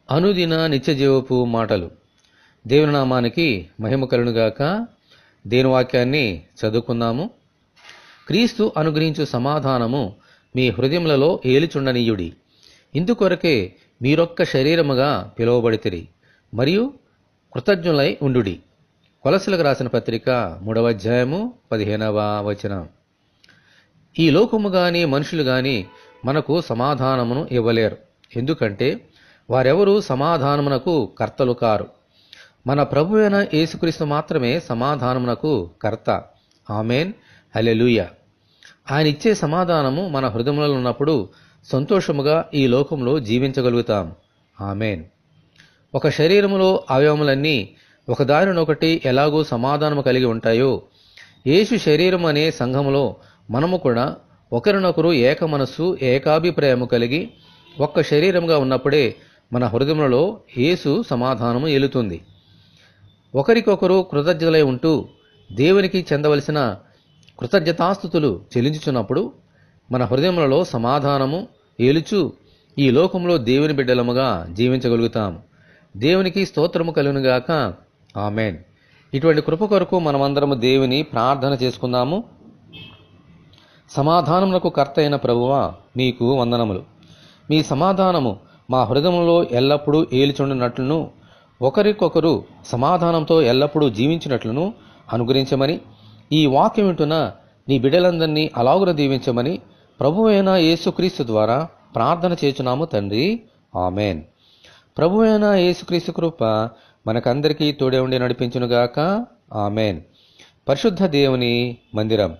అనుదిన నిత్యజీవపు మాటలు. దేవుని నామానికి మహిమ కలుగునుగాక. దేవుని వాక్యాన్ని చదువుకుందాము. క్రీస్తు అనుగ్రహించు సమాధానము మీ హృదయములలో ఏలుచుండనీయుడి. ఇందుకొరకే మీరొక్క శరీరముగా పిలువబడితిరి మరియు కృతజ్ఞులై ఉండుడి. కొలసలకు రాసిన పత్రిక 3వ అధ్యాయము 15వ వచనం. ఈ లోకము గాని మనుషులు గాని మనకు సమాధానమును ఇవ్వలేరు. ఎందుకంటే వారెవరూ సమాధానమునకు కర్తలు కారు. మన ప్రభువైన యేసుక్రీస్తు మాత్రమే సమాధానమునకు కర్త. ఆమేన్, హల్లెలూయా. ఆయన ఇచ్చే సమాధానము మన హృదయములలో ఉన్నప్పుడు సంతోషముగా ఈ లోకంలో జీవించగలుగుతాం. ఆమేన్. ఒక శరీరములో అవయవములన్నీ ఒకదానినొకటి ఎలాగూ సమాధానము కలిగి ఉంటాయో, యేసు శరీరం అనే సంఘములో మనము కూడా ఒకరినొకరు ఏక మనస్సు ఏకాభిప్రాయము కలిగి ఒక్క శరీరంగా ఉన్నప్పుడే మన హృదయములలో యేసు సమాధానము ఏలుతుంది. ఒకరికొకరు కృతజ్ఞులై ఉంటూ దేవునికి చెందవలసిన కృతజ్ఞతాస్తుతులు చెల్లించుచున్నప్పుడు మన హృదయములలో సమాధానము ఏలుచు ఈ లోకంలో దేవుని బిడ్డలముగా జీవించగలుగుతాం. దేవునికి స్తోత్రము కలుగునుగాక. ఆమేన్. ఇటువంటి కృప కొరకు మనమందరము దేవుని ప్రార్థన చేసుకుందాము. సమాధానమునకు కర్త అయిన ప్రభువా, మీకు వందనములు. మీ సమాధానము మా హృదయంలో ఎల్లప్పుడూ ఏలుచుండునట్లును, ఒకరికొకరు సమాధానంతో ఎల్లప్పుడూ జీవించినట్లును అనుగ్రహించమని, ఈ వాక్యం వింటున్న నీ బిడ్డలందరినీ అలాగున దీవించమని ప్రభువైన యేసుక్రీస్తు ద్వారా ప్రార్థన చేయుచున్నాము తండ్రి. ఆమేన్. ప్రభువైన యేసుక్రీస్తు కృప మనకందరికీ తోడే ఉండి నడిపించునుగాక. ఆమేన్. పరిశుద్ధ దేవుని మందిరం.